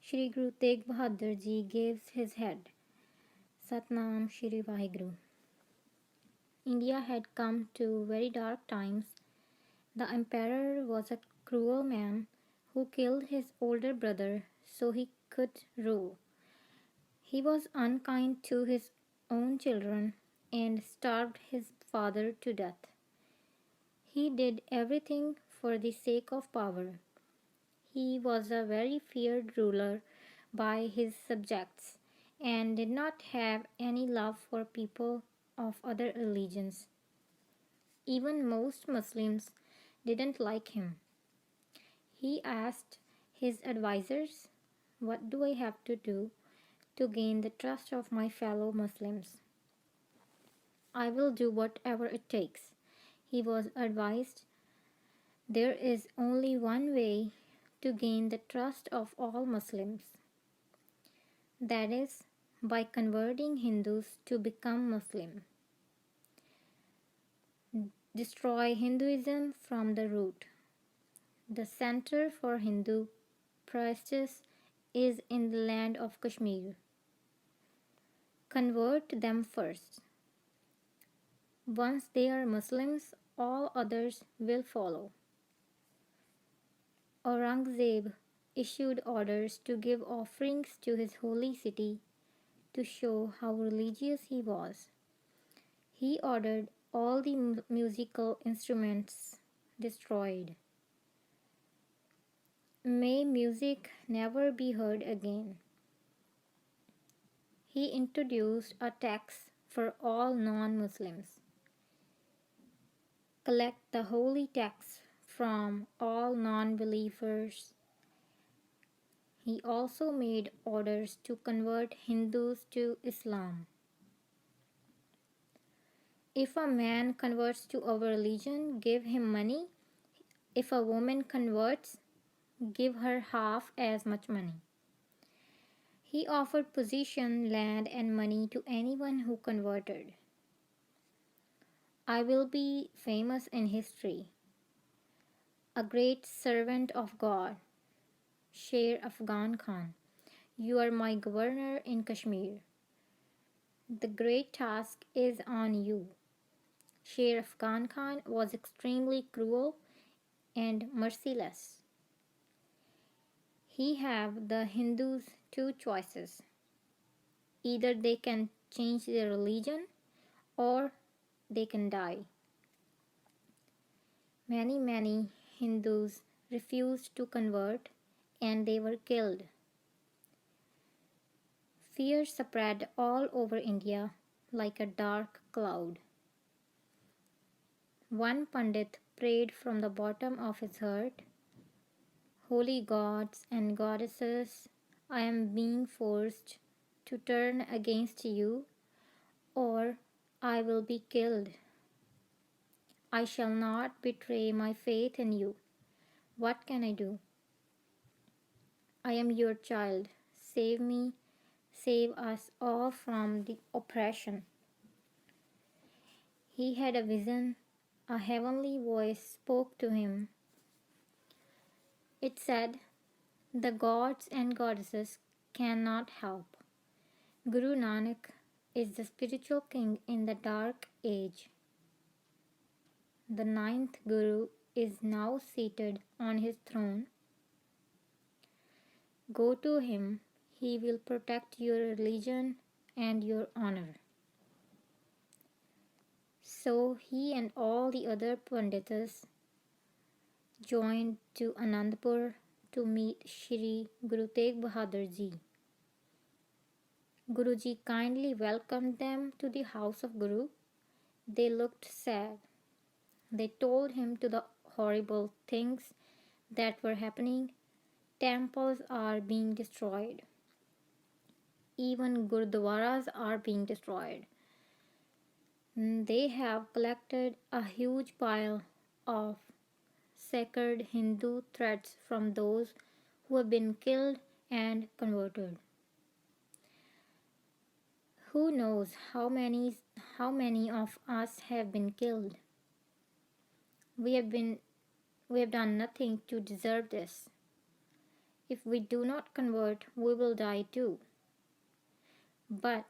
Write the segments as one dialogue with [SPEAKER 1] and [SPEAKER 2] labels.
[SPEAKER 1] Shri Guru Tegh Bahadur Ji gives his head. Satnam Shri Vaheguru. India had come to very dark times. The emperor was a cruel man who killed his older brother so he could rule. He was unkind to his own children and starved his father to death. He did everything for the sake of power. He was a very feared ruler by his subjects and did not have any love for people of other religions. Even most Muslims didn't like him. He asked his advisors, "What do I have to do to gain the trust of my fellow Muslims?" "I will do whatever it takes," he was advised. "There is only one way to gain the trust of all Muslims. That is, by converting Hindus to become Muslim. Destroy Hinduism from the root. The center for Hindu practice is in the land of Kashmir. Convert them first. Once they are Muslims, all others will follow." Aurangzeb issued orders to give offerings to his holy city to show how religious he was. He ordered all the musical instruments destroyed. May music never be heard again. He introduced a tax for all non-Muslims. Collect the holy tax from all non-believers. He also made orders to convert Hindus to Islam. If a man converts to our religion, give him money. If a woman converts, give her half as much money. He offered position, land, and money to anyone who converted. I will be famous in history. A great servant of God, Sher Afghan Khan. You are my governor in Kashmir. The great task is on you. Sher Afghan Khan was extremely cruel and merciless. He have the Hindus two choices. Either they can change their religion or they can die. Many Hindus refused to convert and they were killed. Fear spread all over India like a dark cloud. One Pandit prayed from the bottom of his heart, "Holy gods and goddesses, I am being forced to turn against you, or I will be killed. I shall not betray my faith in you. What can I do? I am your child. Save me, save us all from the oppression." He had a vision. A heavenly voice spoke to him. It said, "The gods and goddesses cannot help. Guru Nanak is the spiritual king in the dark age. The ninth Guru is now seated on his throne. Go to him, he will protect your religion and your honor." So he and all the other Pandits joined to Anandpur to meet Shri Guru Tegh Bahadur Ji. Guruji kindly welcomed them to the house of Guru. They looked sad. They told him to the horrible things that were happening. Temples are being destroyed. Even gurdwaras are being destroyed. They have collected a huge pile of sacred Hindu threads from those who have been killed and converted. Who knows how many of us have been killed? We have done nothing to deserve this. If we do not convert, we will die too. But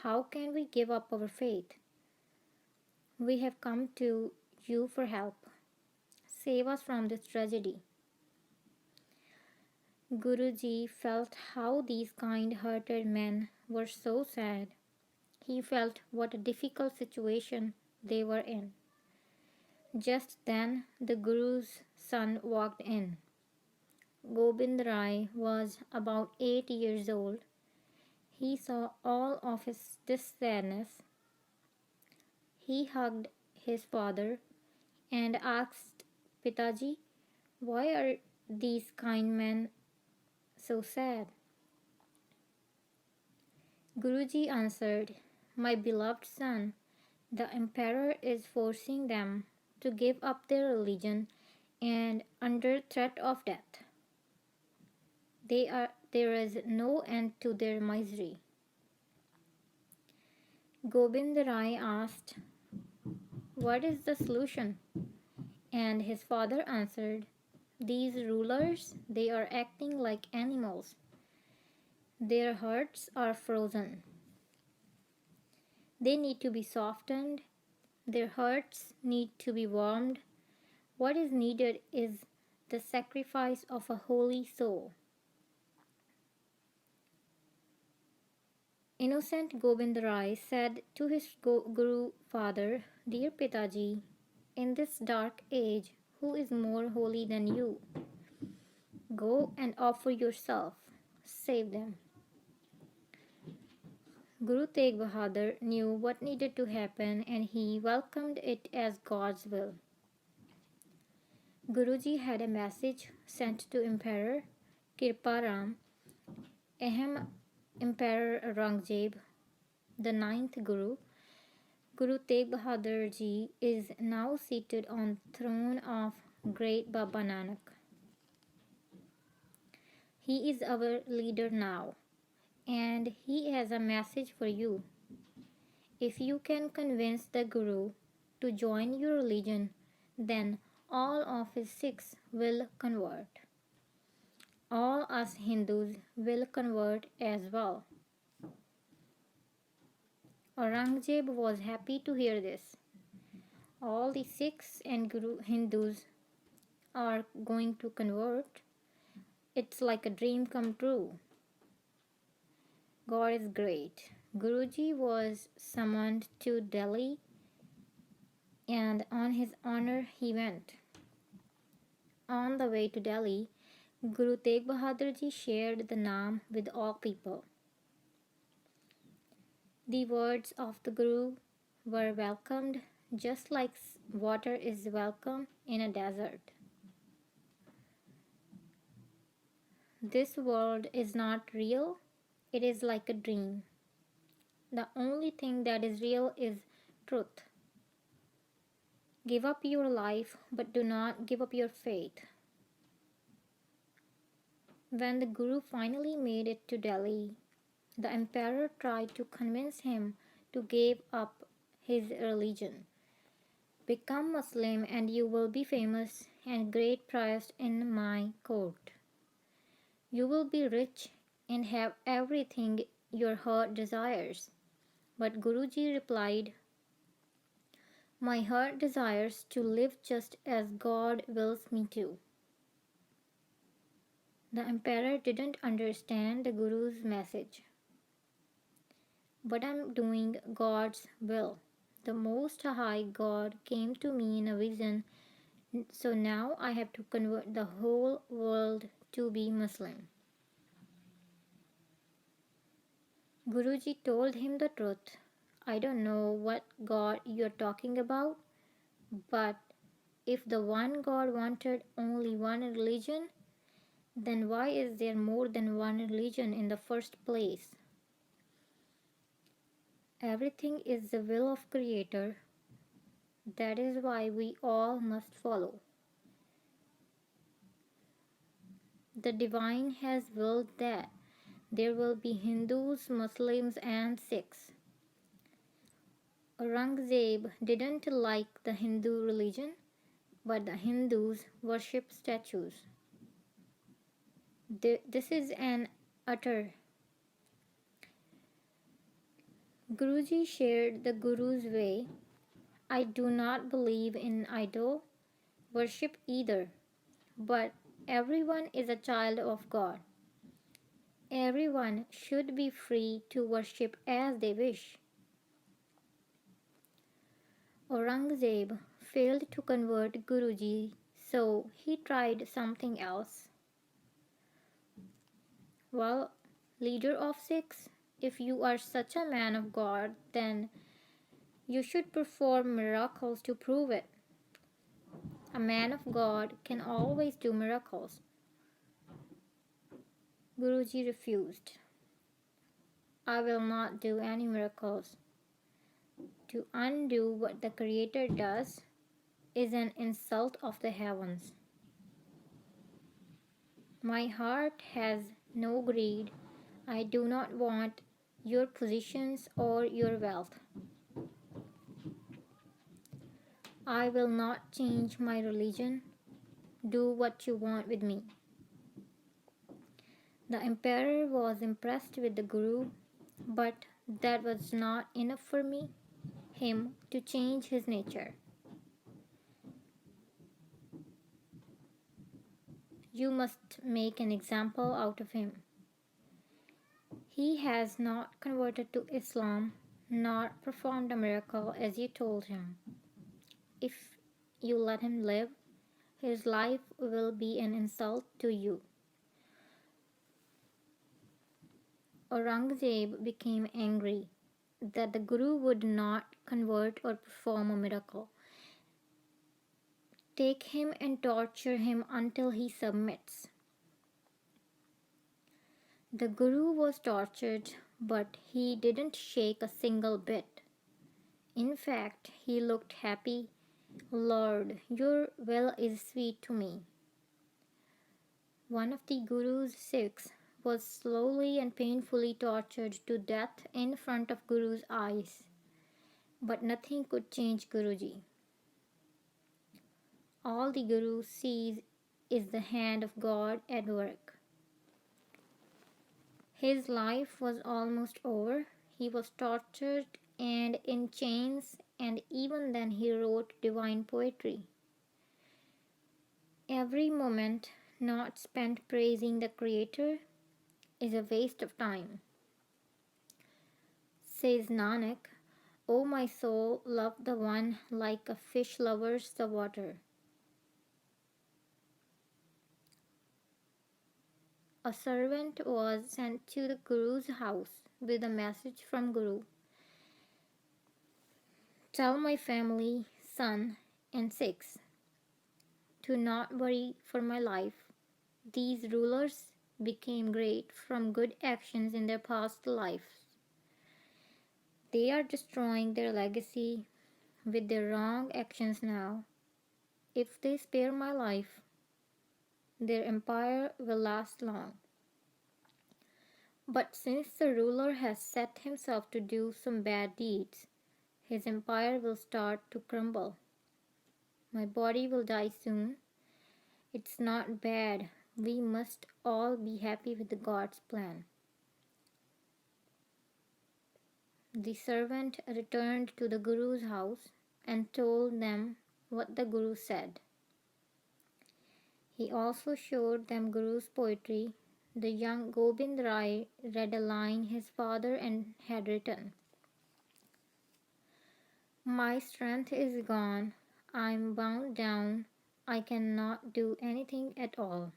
[SPEAKER 1] how can we give up our faith? We have come to you for help. Save us from this tragedy. Guruji felt how these kind-hearted men were so sad. He felt what a difficult situation they were in. Just then the Guru's son walked in. Gobind Rai was about 8 years old. He saw all of this sadness. He hugged his father and asked Pitaji, why are these kind men so sad? Guruji answered, my beloved son, the emperor is forcing them to give up their religion and under threat of death. There is no end to their misery. Gobind Rai asked, what is the solution? And his father answered, these rulers, they are acting like animals. Their hearts are frozen. They need to be softened. Their hearts need to be warmed. What is needed is the sacrifice of a holy soul. Innocent Gobind Rai said to his Guru father, dear Pitaji, in this dark age, who is more holy than you? Go and offer yourself. Save them. Guru Tegh Bahadur knew what needed to happen and he welcomed it as God's will. Guruji had a message sent to Emperor Kirparam, Ahem Emperor Aurangzeb, the ninth Guru. Guru Tegh Bahadur Ji is now seated on throne of great Baba Nanak. He is our leader now, and he has a message for you. If you can convince the Guru to join your religion, then all of his Sikhs will convert. All us Hindus will convert as well. Aurangzeb was happy to hear this. All the Sikhs and Hindus are going to convert. It's like a dream come true. God is great. Guruji was summoned to Delhi and on his honor he went. On the way to Delhi, Guru Tegh Bahadur Ji shared the Naam with all people. The words of the Guru were welcomed just like water is welcome in a desert. This world is not real, it is like a dream. The only thing that is real is truth. Give up your life, but do not give up your faith. When the Guru finally made it to Delhi, the emperor tried to convince him to give up his religion. Become Muslim and you will be famous and great prized in my court. You will be rich and have everything your heart desires. But Guruji replied, my heart desires to live just as God wills me to. The emperor didn't understand the Guru's message. But I'm doing God's will. The Most High God came to me in a vision, so now I have to convert the whole world to be Muslim. Guruji told him the truth. I don't know what God you're talking about, but if the one God wanted only one religion, then why is there more than one religion in the first place? Everything is the will of Creator. That is why we all must follow. The Divine has willed that there will be Hindus, Muslims and Sikhs. Aurangzeb didn't like the Hindu religion, but the Hindus worship statues. This is an utter. Guruji shared the Guru's way. I do not believe in idol worship either, but everyone is a child of God. Everyone should be free to worship as they wish. Aurangzeb failed to convert Guruji, so he tried something else. Well, leader of Sikhs, if you are such a man of God, then you should perform miracles to prove it. A man of God can always do miracles. Guruji refused. I will not do any miracles. To undo what the Creator does is an insult of the heavens. My heart has no greed. I do not want your positions or your wealth. I will not change my religion. Do what you want with me. The emperor was impressed with the Guru, but that was not enough for him to change his nature. You must make an example out of him. He has not converted to Islam, nor performed a miracle as you told him. If you let him live, his life will be an insult to you. Aurangzeb became angry that the Guru would not convert or perform a miracle. Take him and torture him until he submits. The Guru was tortured, but he didn't shake a single bit. In fact, he looked happy. Lord, your will is sweet to me. One of the Guru's Sikhs was slowly and painfully tortured to death in front of Guru's eyes. But nothing could change Guruji. All the Guru sees is the hand of God at work. His life was almost over. He was tortured and in chains, and even then he wrote divine poetry. Every moment not spent praising the Creator is a waste of time. Says Nanak, O my soul, love the one like a fish loves the water. A servant was sent to the Guru's house with a message from Guru. Tell my family, son, and Sikhs to not worry for my life. These rulers became great from good actions in their past lives. They are destroying their legacy with their wrong actions now. If they spare my life, their empire will last long. But since the ruler has set himself to do some bad deeds, his empire will start to crumble. My body will die soon. It's not bad. We must all be happy with the God's plan. The servant returned to the Guru's house and told them what the Guru said. He also showed them Guru's poetry. The young Gobind Rai read a line his father had written. My strength is gone. I am bound down. I cannot do anything at all.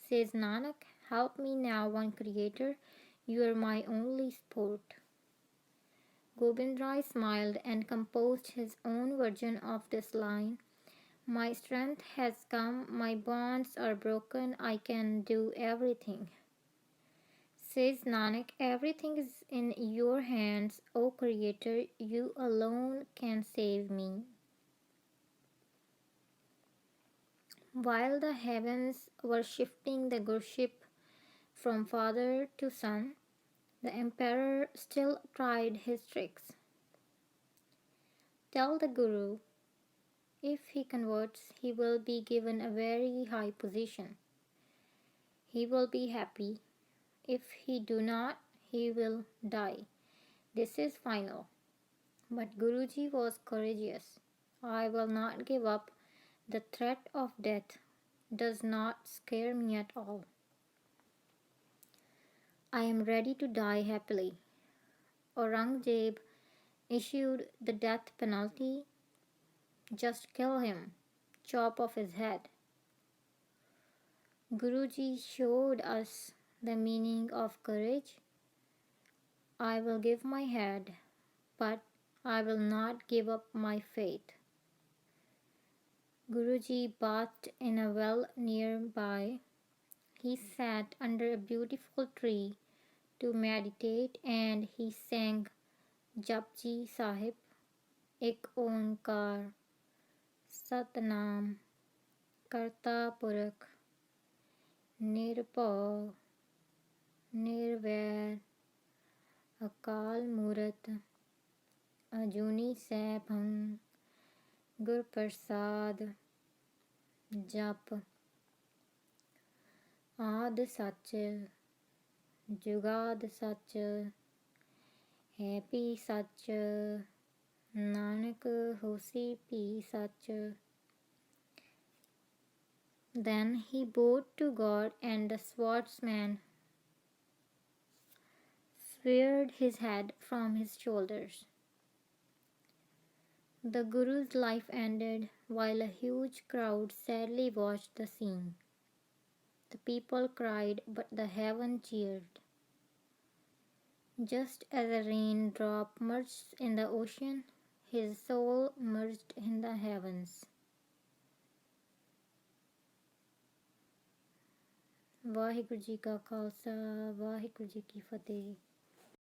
[SPEAKER 1] Says Nanak, help me now, one Creator. You are my only support. Gobind Rai smiled and composed his own version of this line. My strength has come, my bonds are broken, I can do everything. Says Nanak, everything is in your hands, O Creator, you alone can save me. While the heavens were shifting the Guruship from father to son, the emperor still tried his tricks. Tell the Guru, if he converts, he will be given a very high position. he will be happy. If he do not, he will die. This is final. But Guruji was courageous. I will not give up. The threat of death does not scare me at all. I am ready to die happily. Aurangzeb issued the death penalty. Just kill him. Chop off his head. Guruji showed us the meaning of courage. I will give my head, but I will not give up my faith. Guruji bathed in a well nearby. He sat under a beautiful tree to meditate and he sang Japji Sahib, Ek Onkar, Satnam, Karta Purakh, Nirbhav, Nirvair, Akal Murat, Ajuni Saibhang, Gur Prasad, Jap, Ad Sach, Jugad Sach, Happy Sach, Nanak Hosi Pi Sach. Then he bowed to God and the swordsman severed his head from his shoulders. The Guru's life ended while a huge crowd sadly watched the scene. The people cried, but the heaven cheered. Just as a raindrop merged in the ocean, his soul merged in the heavens. Waheguru ji ਕਾ ਖਾਲਸਾ ਵਾਹਿਗੁਰੂ ਜੀ ਕੀ ਫਤਿਹ।